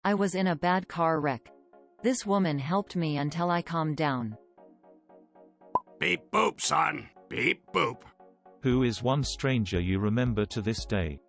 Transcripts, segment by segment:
I was in a bad car wreck. This woman helped me until I calmed down. Beep boop, son. Beep boop. Who is one stranger you remember to this day?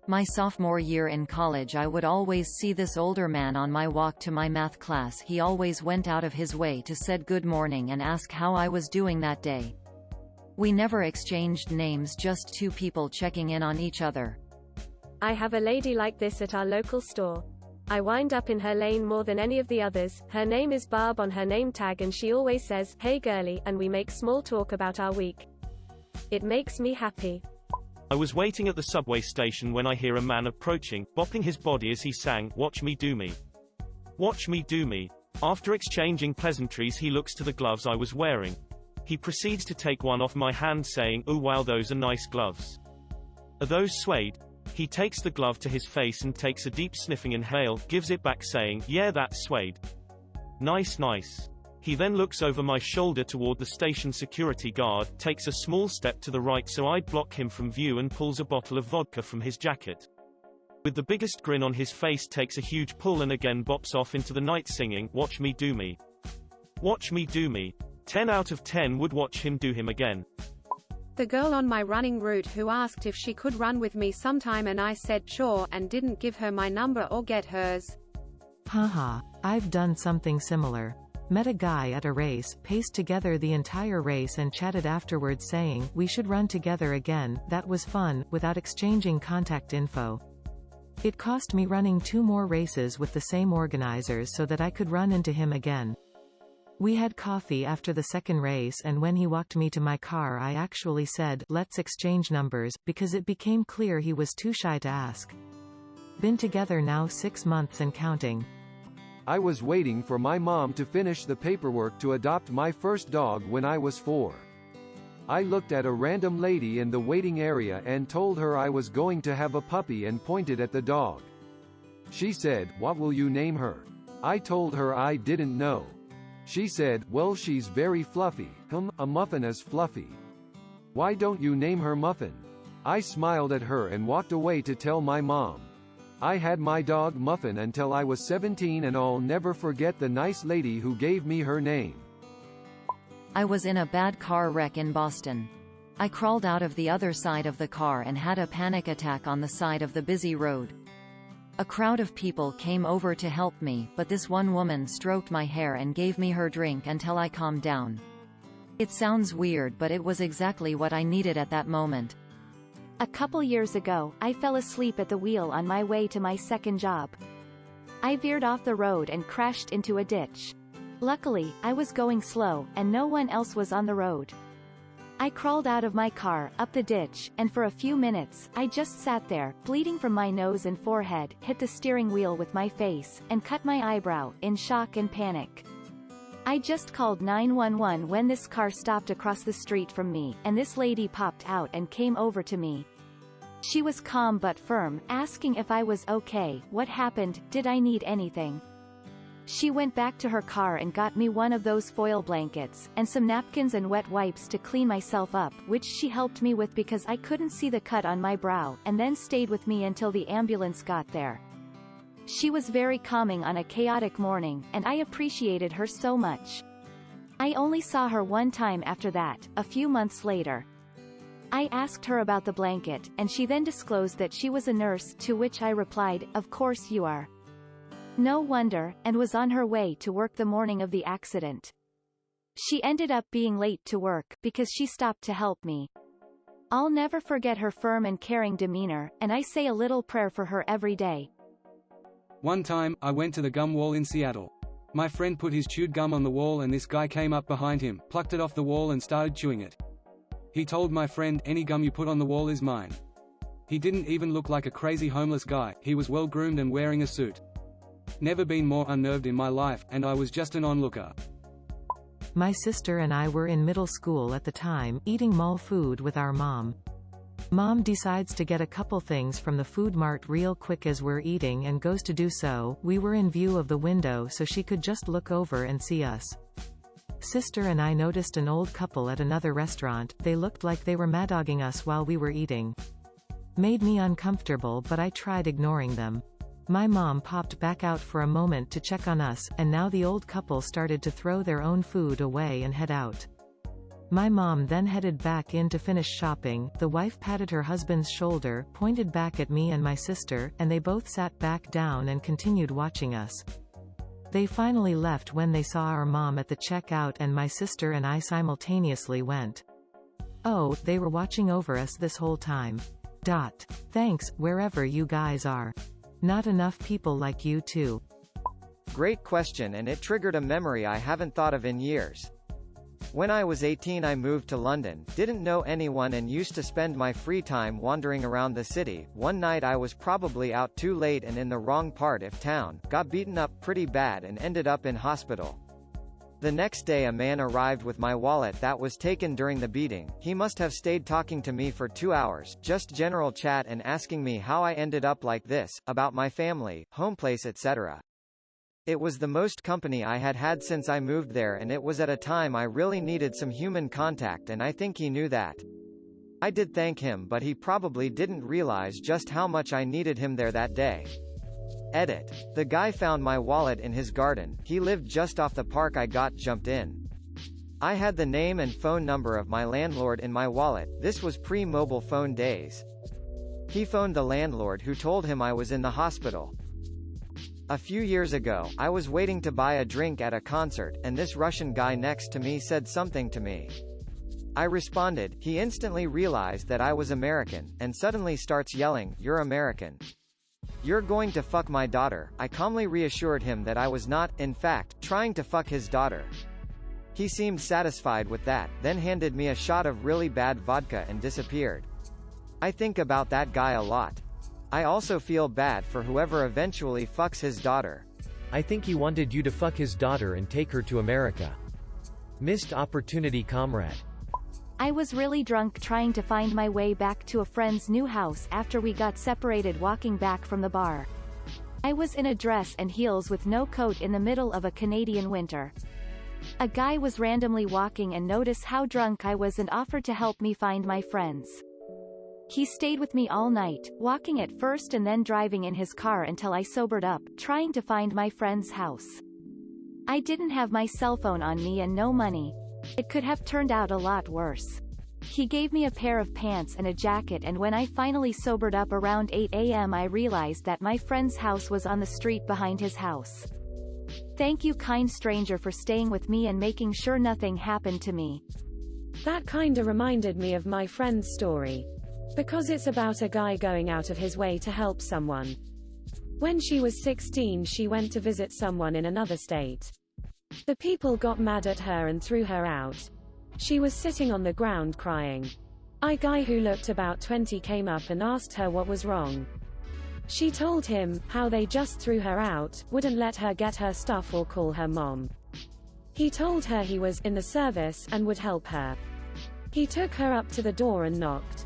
My sophomore year in college, I would always see this older man on my walk to my math class. He always went out of his way to said good morning and ask how I was doing that day. We never exchanged names, just two people checking in on each other. I have a lady like this at our local store. I wind up in her lane more than any of the others. Her name is Barb on her name tag, and she always says, "Hey girly," and we make small talk about our week. It makes me happy. I was waiting at the subway station when I hear a man approaching, bopping his body as he sang, "Watch me do me. Watch me do me." After exchanging pleasantries, he looks to the gloves I was wearing. He proceeds to take one off my hand, saying, "Oh wow, those are nice gloves. Are those suede?" He takes the glove to his face and takes a deep sniffing inhale, gives it back saying, "Yeah, that's suede. Nice, nice." He then looks over my shoulder toward the station security guard, takes a small step to the right so I'd block him from view, and pulls a bottle of vodka from his jacket. With the biggest grin on his face, takes a huge pull and again bops off into the night singing, "Watch me do me. Watch me do me." 10 out of 10 would watch him do him again. The girl on my running route who asked if she could run with me sometime, and I said sure, and didn't give her my number or get hers. Haha, I've done something similar. Met a guy at a race, paced together the entire race and chatted afterwards saying, "We should run together again, that was fun," without exchanging contact info. It cost me running 2 more races with the same organizers so that I could run into him again. We had coffee after the second race, and when he walked me to my car I actually said, "Let's exchange numbers," because it became clear he was too shy to ask. Been together now 6 months and counting. I was waiting for my mom to finish the paperwork to adopt my first dog when I was 4. I looked at a random lady in the waiting area and told her I was going to have a puppy and pointed at the dog. She said, "What will you name her?" I told her I didn't know. She said, "Well, she's very fluffy." A muffin is fluffy. Why don't you name her Muffin? I smiled at her and walked away to tell my mom. I had my dog Muffin until I was 17, and I'll never forget the nice lady who gave me her name. I was in a bad car wreck in Boston. I crawled out of the other side of the car and had a panic attack on the side of the busy road. A crowd of people came over to help me, but this one woman stroked my hair and gave me her drink until I calmed down. It sounds weird, but it was exactly what I needed at that moment. A couple years ago, I fell asleep at the wheel on my way to my second job. I veered off the road and crashed into a ditch. Luckily, I was going slow, and no one else was on the road. I crawled out of my car, up the ditch, and for a few minutes, I just sat there, bleeding from my nose and forehead, hit the steering wheel with my face, and cut my eyebrow, in shock and panic. I just called 911 when this car stopped across the street from me, and this lady popped out and came over to me. She was calm but firm, asking if I was okay, what happened, did I need anything. She went back to her car and got me one of those foil blankets, and some napkins and wet wipes to clean myself up, which she helped me with because I couldn't see the cut on my brow, and then stayed with me until the ambulance got there. She was very calming on a chaotic morning, and I appreciated her so much. I only saw her one time after that, a few months later. I asked her about the blanket, and she then disclosed that she was a nurse, to which I replied, "Of course you are." No wonder, and was on her way to work the morning of the accident. She ended up being late to work, because she stopped to help me. I'll never forget her firm and caring demeanor, and I say a little prayer for her every day. One time, I went to the gum wall in Seattle. My friend put his chewed gum on the wall, and this guy came up behind him, plucked it off the wall and started chewing it. He told my friend, "Any gum you put on the wall is mine." He didn't even look like a crazy homeless guy, he was well groomed and wearing a suit. Never been more unnerved in my life, and I was just an onlooker. My sister and I were in middle school at the time, eating mall food with our mom. Mom decides to get a couple things from the food mart real quick as we're eating and goes to do so. We were in view of the window so she could just look over and see us. Sister and I noticed an old couple at another restaurant. They looked like they were mad-dogging us while we were eating. Made me uncomfortable, but I tried ignoring them. My mom popped back out for a moment to check on us, and now the old couple started to throw their own food away and head out. My mom then headed back in to finish shopping. The wife patted her husband's shoulder, pointed back at me and my sister, and they both sat back down and continued watching us. They finally left when they saw our mom at the checkout, and my sister and I simultaneously went, "Oh, they were watching over us this whole time. Thanks, wherever you guys are. Not enough people like you too." Great question, and it triggered a memory I haven't thought of in years. When I was 18 I moved to London, didn't know anyone and used to spend my free time wandering around the city. One night I was probably out too late and in the wrong part of town, got beaten up pretty bad and ended up in hospital. The next day a man arrived with my wallet that was taken during the beating. He must have stayed talking to me for 2 hours, just general chat and asking me how I ended up like this, about my family, home place, etc. It was the most company I had had since I moved there, and it was at a time I really needed some human contact, and I think he knew that. I did thank him, but he probably didn't realize just how much I needed him there that day. Edit. The guy found my wallet in his garden. He lived just off the park I got jumped in. I had the name and phone number of my landlord in my wallet. This was pre-mobile phone days. He phoned the landlord, who told him I was in the hospital. A few years ago, I was waiting to buy a drink at a concert, and this Russian guy next to me said something to me. I responded. He instantly realized that I was American, and suddenly starts yelling, "You're American. You're going to fuck my daughter." I calmly reassured him that I was not, in fact, trying to fuck his daughter. He seemed satisfied with that, then handed me a shot of really bad vodka and disappeared. I think about that guy a lot. I also feel bad for whoever eventually fucks his daughter. I think he wanted you to fuck his daughter and take her to America. Missed opportunity, comrade. I was really drunk trying to find my way back to a friend's new house after we got separated, walking back from the bar. I was in a dress and heels with no coat in the middle of a Canadian winter. A guy was randomly walking and noticed how drunk I was and offered to help me find my friends. He stayed with me all night, walking at first and then driving in his car until I sobered up, trying to find my friend's house. I didn't have my cell phone on me and no money. It could have turned out a lot worse. He gave me a pair of pants and a jacket, and when I finally sobered up around 8 a.m. I realized that my friend's house was on the street behind his house. Thank you, kind stranger, for staying with me and making sure nothing happened to me. That kinda reminded me of my friend's story. Because it's about a guy going out of his way to help someone. When she was 16 she went to visit someone in another state. The people got mad at her and threw her out. She was sitting on the ground crying. A guy who looked about 20 came up and asked her what was wrong. She told him how they just threw her out, wouldn't let her get her stuff or call her mom. He told her he was in the service and would help her. He took her up to the door and knocked.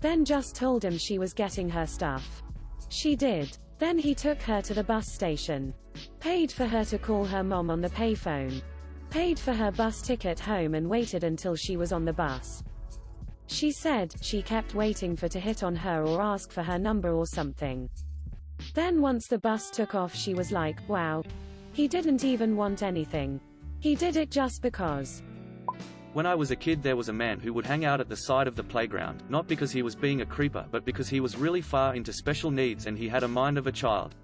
Then just told him she was getting her stuff. She did. Then he took her to the bus station. Paid for her to call her mom on the payphone. Paid for her bus ticket home and waited until she was on the bus. She said she kept waiting for to hit on her or ask for her number or something. Then once the bus took off she was like, wow. He didn't even want anything. He did it just because. When I was a kid there was a man who would hang out at the side of the playground, not because he was being a creeper but because he was really far into special needs and he had a mind of a child.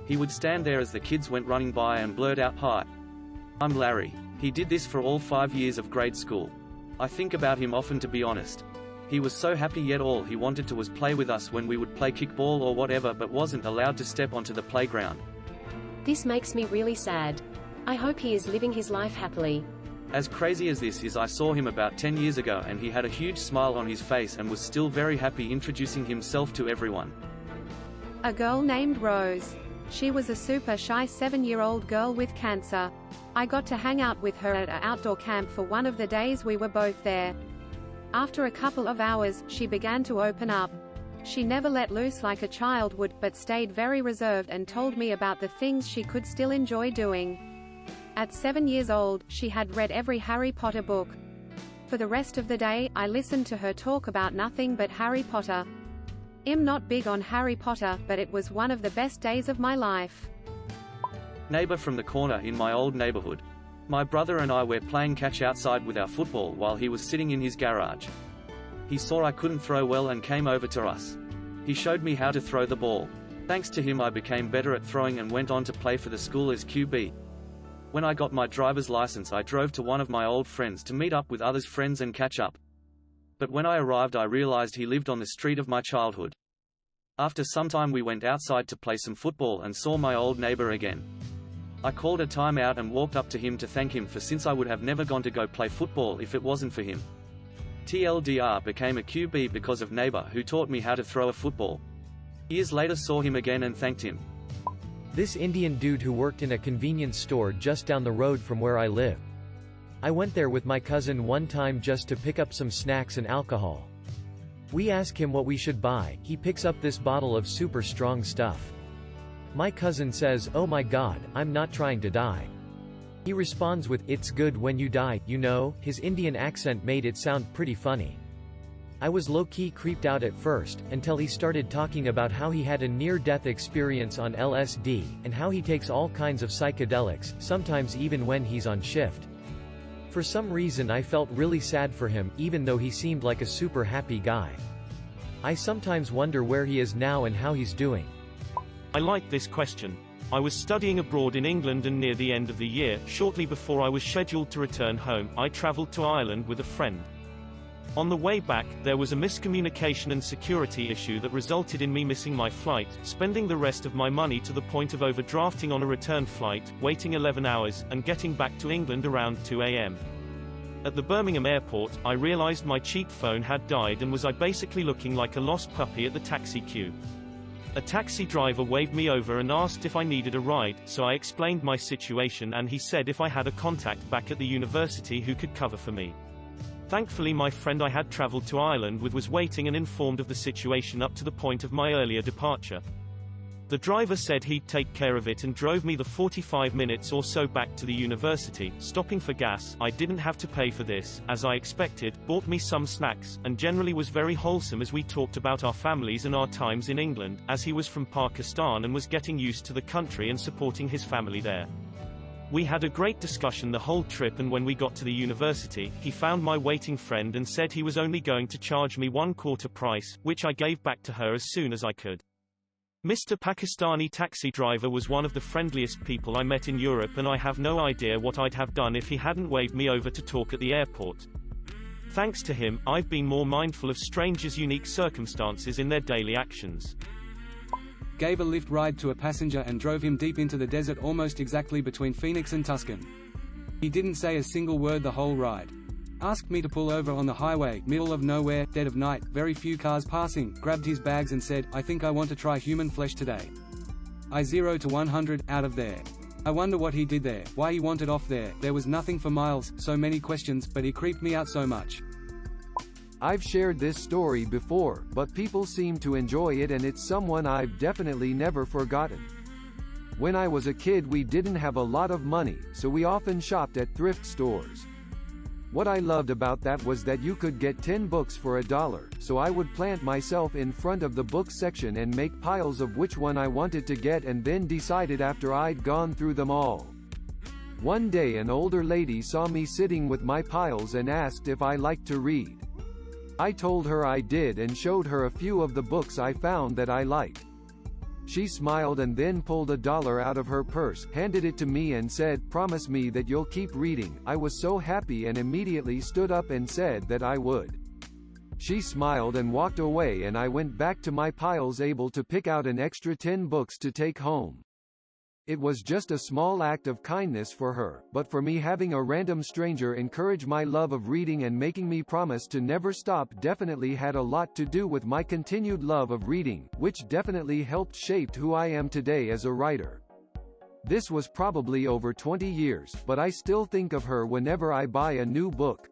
He would stand there as the kids went running by and blurt out, "Hi. I'm Larry." He did this for all 5 years of grade school. I think about him often, to be honest. He was so happy, yet all he wanted to was play with us when we would play kickball or whatever, but wasn't allowed to step onto the playground. This makes me really sad. I hope he is living his life happily. As crazy as this is, I saw him about 10 years ago and he had a huge smile on his face and was still very happy introducing himself to everyone. A girl named Rose. She was a super shy 7-year-old girl with cancer. I got to hang out with her at an outdoor camp for one of the days we were both there. After a couple of hours, she began to open up. She never let loose like a child would, but stayed very reserved and told me about the things she could still enjoy doing. At 7 years old, she had read every Harry Potter book. For the rest of the day, I listened to her talk about nothing but Harry Potter. I'm not big on Harry Potter, but it was one of the best days of my life. Neighbor from the corner in my old neighborhood. My brother and I were playing catch outside with our football while he was sitting in his garage. He saw I couldn't throw well and came over to us. He showed me how to throw the ball. Thanks to him I became better at throwing and went on to play for the school as QB. When I got my driver's license I drove to one of my old friends to meet up with others' friends and catch up. But when I arrived I realized he lived on the street of my childhood. After some time we went outside to play some football and saw my old neighbor again. I called a timeout and walked up to him to thank him since I would have never gone to go play football if it wasn't for him. TLDR became a QB because of neighbor who taught me how to throw a football. Years later saw him again and thanked him. This Indian dude who worked in a convenience store just down the road from where I live. I went there with my cousin one time just to pick up some snacks and alcohol. We ask him what we should buy, he picks up this bottle of super strong stuff. My cousin says, "Oh my god, I'm not trying to die." He responds with, "It's good when you die, you know." His Indian accent made it sound pretty funny. I was low-key creeped out at first, until he started talking about how he had a near-death experience on LSD, and how he takes all kinds of psychedelics, sometimes even when he's on shift. For some reason I felt really sad for him, even though he seemed like a super happy guy. I sometimes wonder where he is now and how he's doing. I like this question. I was studying abroad in England and near the end of the year, shortly before I was scheduled to return home, I traveled to Ireland with a friend. On the way back, there was a miscommunication and security issue that resulted in me missing my flight, spending the rest of my money to the point of overdrafting on a return flight, waiting 11 hours, and getting back to England around 2 a.m. At the Birmingham airport, I realized my cheap phone had died and was basically looking like a lost puppy at the taxi queue. A taxi driver waved me over and asked if I needed a ride, so I explained my situation and he said if I had a contact back at the university who could cover for me. Thankfully my friend I had traveled to Ireland with was waiting and informed of the situation up to the point of my earlier departure. The driver said he'd take care of it and drove me the 45 minutes or so back to the university, stopping for gas. I didn't have to pay for this, as I expected, bought me some snacks, and generally was very wholesome as we talked about our families and our times in England, as he was from Pakistan and was getting used to the country and supporting his family there. We had a great discussion the whole trip, and when we got to the university, he found my waiting friend and said he was only going to charge me 1/4 price, which I gave back to her as soon as I could. Mr. Pakistani taxi driver was one of the friendliest people I met in Europe, and I have no idea what I'd have done if he hadn't waved me over to talk at the airport. Thanks to him, I've been more mindful of strangers' unique circumstances in their daily actions. Gave a lift ride to a passenger and drove him deep into the desert almost exactly between Phoenix and Tucson. He didn't say a single word the whole ride. Asked me to pull over on the highway, middle of nowhere, dead of night, very few cars passing, grabbed his bags and said, "I think I want to try human flesh today." I 0 to 100, out of there. I wonder what he did there, why he wanted off there. There was nothing for miles, so many questions, but he creeped me out so much. I've shared this story before, but people seem to enjoy it, and it's someone I've definitely never forgotten. When I was a kid we didn't have a lot of money, so we often shopped at thrift stores. What I loved about that was that you could get 10 books for $1, so I would plant myself in front of the book section and make piles of which one I wanted to get, and then decided after I'd gone through them all. One day an older lady saw me sitting with my piles and asked if I liked to read. I told her I did and showed her a few of the books I found that I liked. She smiled and then pulled $1 out of her purse, handed it to me and said, "Promise me that you'll keep reading." I was so happy and immediately stood up and said that I would. She smiled and walked away, and I went back to my piles able to pick out an extra 10 books to take home. It was just a small act of kindness for her, but for me, having a random stranger encourage my love of reading and making me promise to never stop definitely had a lot to do with my continued love of reading, which definitely helped shape who I am today as a writer. This was probably over 20 years, but I still think of her whenever I buy a new book.